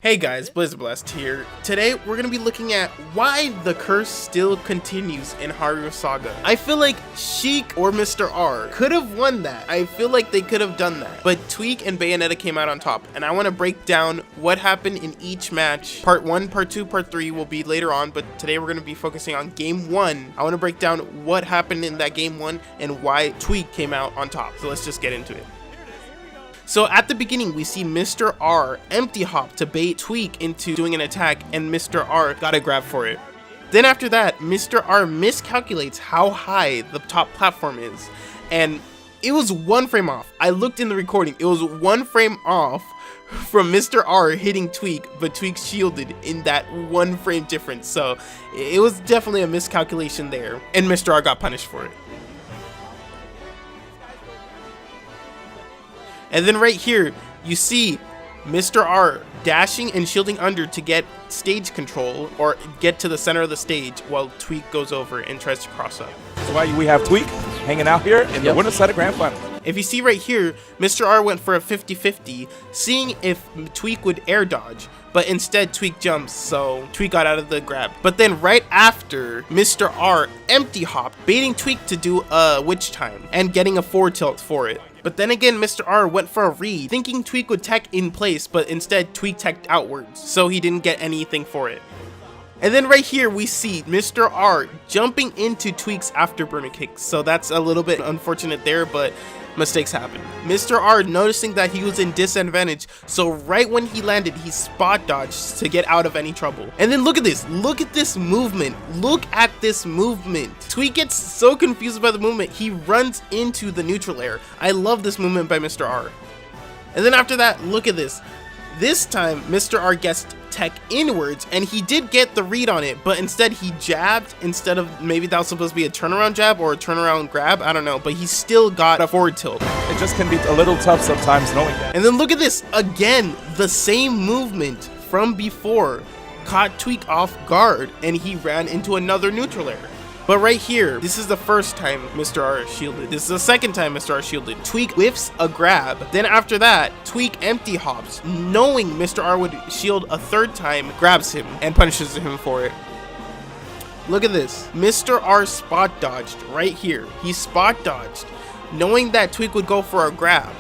Hey guys, Blizzblast here. Today we're gonna be looking at why the curse still continues in Haru Saga. I feel like Sheik or Mr. R could have won that. I feel like they could have done that. But Tweek and Bayonetta came out on top, and I want to break down what happened in each match. Part 1, Part 2, Part 3 will be later on, but today we're gonna be focusing on Game 1. I want to break down what happened in that Game 1 and why Tweek came out on top. So let's just get into it. So at the beginning, we see Mr. R empty hop to bait Tweek into doing an attack, and Mr. R got a grab for it. Then after that, Mr. R miscalculates how high the top platform is, and it was one frame off. I looked in the recording, it was one frame off from Mr. R hitting Tweek, but Tweek shielded in that one frame difference. So it was definitely a miscalculation there, and Mr. R got punished for it. And then right here, you see Mr. R dashing and shielding under to get stage control or get to the center of the stage while Tweek goes over and tries to cross up. That's why we have Tweek hanging out here in the winner's side of Grand Final. If you see right here, Mr. R went for a 50-50, seeing if Tweek would air dodge, but instead Tweek jumps, so Tweek got out of the grab. But then right after, Mr. R empty hop, baiting Tweek to do a witch time and getting a forward tilt for it. But then again, Mr. R went for a read, thinking Tweek would tech in place, but instead Tweek teched outwards, so he didn't get anything for it. And then right here, we see Mr. R jumping into Tweek's afterburner kick, so that's a little bit unfortunate there, but mistakes happen. Mr. R noticing that he was in disadvantage, so right when he landed, he spot dodged to get out of any trouble. And then look at this movement, look at this movement. Tweek gets so confused by the movement, he runs into the neutral air. I love this movement by Mr. R. And then after that, look at this. This time, Mr. R gets tech inwards, and he did get the read on it, but instead he jabbed instead of, maybe that was supposed to be a turnaround jab or a turnaround grab, I don't know, but he still got a forward tilt. It just can be a little tough sometimes knowing that. And then look at this, again, the same movement from before caught Tweek off guard, and he ran into another neutral air. But right here, this is the first time Mr. R shielded. This is the second time Mr. R shielded. Tweek whiffs a grab. Then after that, Tweek empty hops, knowing Mr. R would shield a third time, grabs him and punishes him for it. Look at this. Mr. R spot dodged right here. He spot dodged, knowing that Tweek would go for a grab.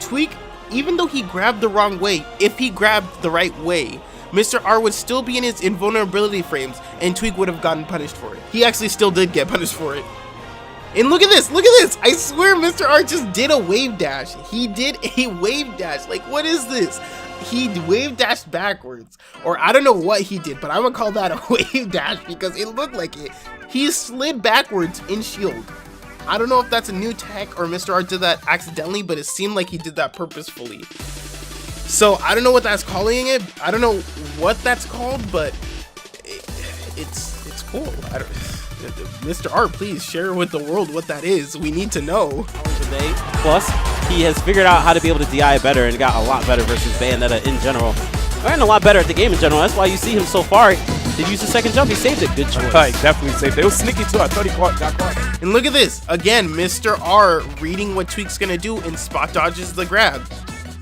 Tweek, even though he grabbed the wrong way, if he grabbed the right way, Mr. R would still be in his invulnerability frames, and Tweek would have gotten punished for it. He actually still did get punished for it. And look at this, I swear Mr. R just did a wave dash. He did a wave dash, like what is this? He wave dashed backwards, or I don't know what he did, but I'm gonna call that a wave dash because it looked like it. He slid backwards in shield. I don't know if that's a new tech or Mr. R did that accidentally, but it seemed like he did that purposefully. So I don't know what that's calling it. I don't know what that's called, but it's cool. Mr. R, please share with the world what that is. We need to know. Plus, he has figured out how to be able to DI better and got a lot better versus Bayonetta in general. And a lot better at the game in general. That's why you see him so far. Did use the second jump, he saved it. Good choice. He definitely saved it. It was sneaky too. I thought he got caught. And look at this. Again, Mr. R reading what Tweek's gonna do and spot dodges the grab.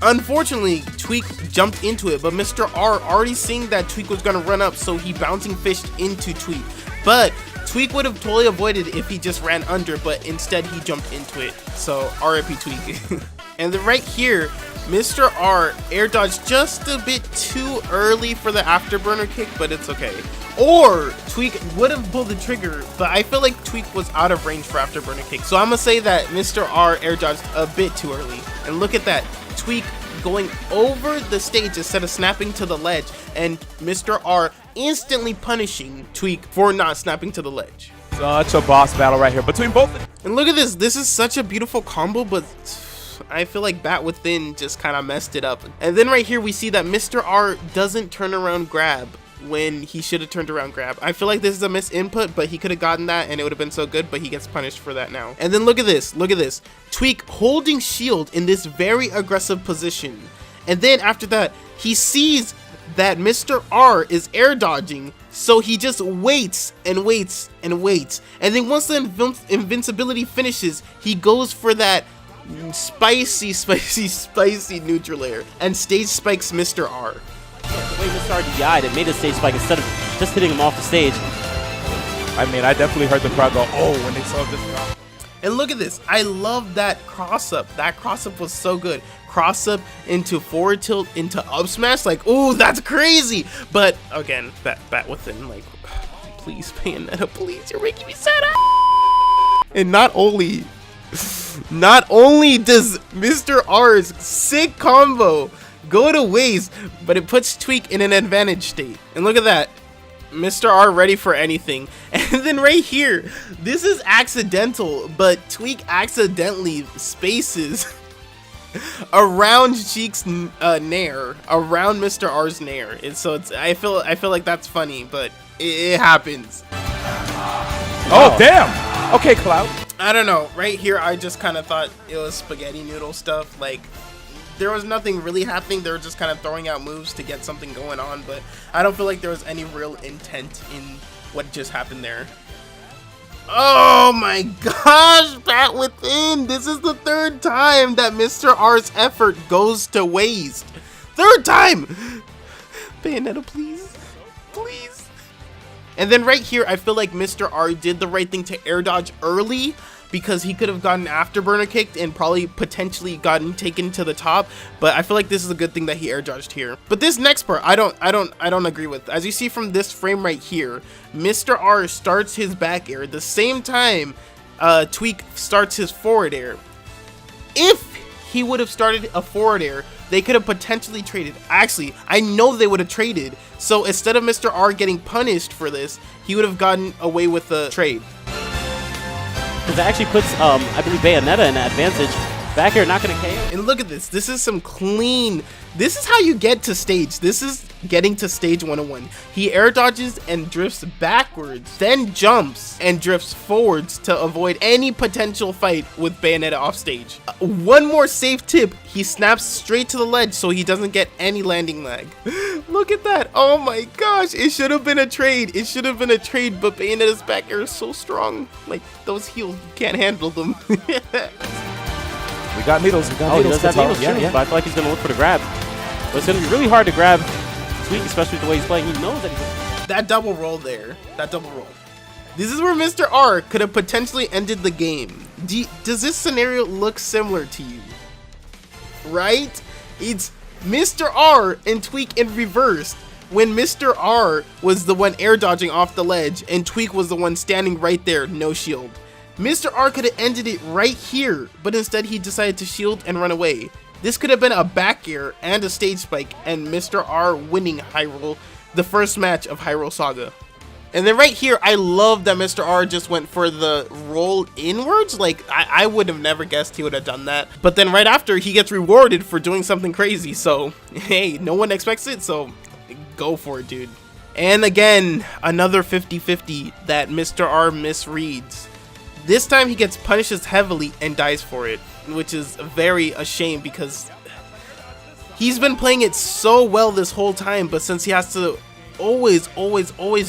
Unfortunately, Tweek jumped into it, but Mr. R already seeing that Tweek was going to run up, so he bouncing fished into Tweek. But Tweek would have totally avoided it if he just ran under, but instead he jumped into it. So RIP Tweek. And then right here, Mr. R air dodged just a bit too early for the afterburner kick, but it's okay. Or Tweek would have pulled the trigger, but I feel like Tweek was out of range for afterburner kick. So I'm going to say that Mr. R air dodged a bit too early. And look at that. Tweek going over the stage instead of snapping to the ledge, and Mr. R instantly punishing Tweek for not snapping to the ledge. Such a boss battle right here between both. And look at this. This is such a beautiful combo, but I feel like Bat Within just kind of messed it up. And then right here we see that Mr. R doesn't turn around grab when he should have turned around grab. I feel like this is a misinput, but he could have gotten that and it would have been so good, but he gets punished for that now. And then look at this, Tweek holding shield in this very aggressive position. And then after that, he sees that Mr. R is air dodging, so he just waits and waits and waits. And then once the invincibility finishes, he goes for that spicy neutral air and stage spikes Mr. R. the way Mr. R DI'd, it made a stage spike instead of just hitting him off the stage. I mean, I definitely heard the crowd go, oh, when they saw this drop. And look at this. I love that cross-up. That cross-up was so good. Cross-up into forward tilt into up smash. Like, ooh, that's crazy. But, again, bat within, like, please, Bayonetta, please. You're making me sad. And not only does Mr. R's sick combo go to waste, but it puts Tweek in an advantage state. And look at that. Mr. R ready for anything. And then right here, this is accidental, but Tweek accidentally spaces around Sheik's nair, around Mr. R's nair. And so I feel like that's funny, but it happens. Oh, damn. Okay, Cloud. I don't know. Right here, I just kind of thought it was spaghetti noodle stuff. Like, there was nothing really happening. They were just kind of throwing out moves to get something going on, but I don't feel like there was any real intent in what just happened there. Oh my gosh, Bat Within! This is the third time that Mr. R's effort goes to waste. Third time! Bayonetta, please. Please. And then right here, I feel like Mr. R did the right thing to air dodge early, because he could have gotten afterburner kicked and probably potentially gotten taken to the top. But I feel like this is a good thing that he air dodged here. But this next part, I don't agree with. As you see from this frame right here, Mr. R starts his back air the same time Tweek starts his forward air. If he would have started a forward air, they could have potentially traded. Actually, I know they would have traded. So instead of Mr. R getting punished for this, he would have gotten away with the trade. Because that actually puts, I believe, Bayonetta in an advantage. Back air not going to KO. And look at this. This is some clean. This is how you get to stage. This is getting to stage 101. He air dodges and drifts backwards, then jumps and drifts forwards to avoid any potential fight with Bayonetta off stage. One more safe tip. He snaps straight to the ledge so he doesn't get any landing lag. Look at that. Oh my gosh. It should have been a trade. It should have been a trade, but Bayonetta's back air is so strong. Like, those heels, you can't handle them. We got needles. We got Oh, he needles. does have needles, Yeah, too. yeah. But I feel like he's going to look for the grab. But it's going to be really hard to grab Tweek, especially with the way he's playing. He knows that he's... That double roll there. That double roll. This is where Mr. R could have potentially ended the game. Does this scenario look similar to you? Right? It's Mr. R and Tweek in reverse. When Mr. R was the one air dodging off the ledge and Tweek was the one standing right there, no shield. Mr. R could have ended it right here, but instead he decided to shield and run away. This could have been a back air and a stage spike, and Mr. R winning Hyrule, the first match of Hyrule Saga. And then right here, I love that Mr. R just went for the roll inwards. Like, I would have never guessed he would have done that. But then right after, he gets rewarded for doing something crazy. So, hey, no one expects it, so go for it, dude. And again, another 50-50 that Mr. R misreads. This time he gets punished heavily and dies for it, which is very a shame because he's been playing it so well this whole time, but since he has to always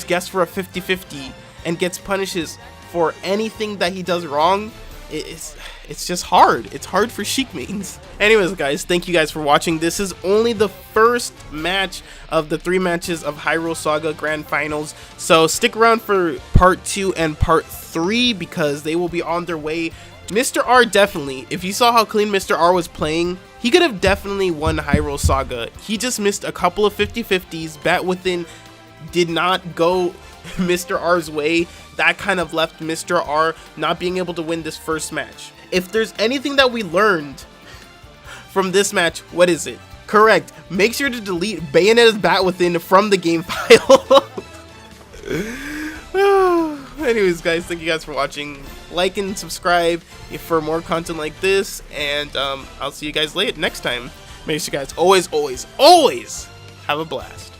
guess for a 50-50 and gets punishes for anything that he does wrong, it's just hard. It's hard for Sheik mains. Anyways, guys, thank you guys for watching. This is only the first match of the 3 matches of Hyrule Saga Grand Finals, so stick around for part 2 and part 3 because they will be on their way. Mr. R definitely, if you saw how clean Mr. R was playing, he could have definitely won Hyrule Saga. He just missed a couple of 50-50s. Bat Within did not go Mr. R's way. That kind of left Mr. R not being able to win this first match. If there's anything that we learned from this match, what is it? Correct. Make sure to delete Bayonetta's Bat Within from the game file. Anyways, guys, thank you guys for watching. Like and subscribe for more content like this, and I'll see you guys next time. Make sure you guys always have a blast.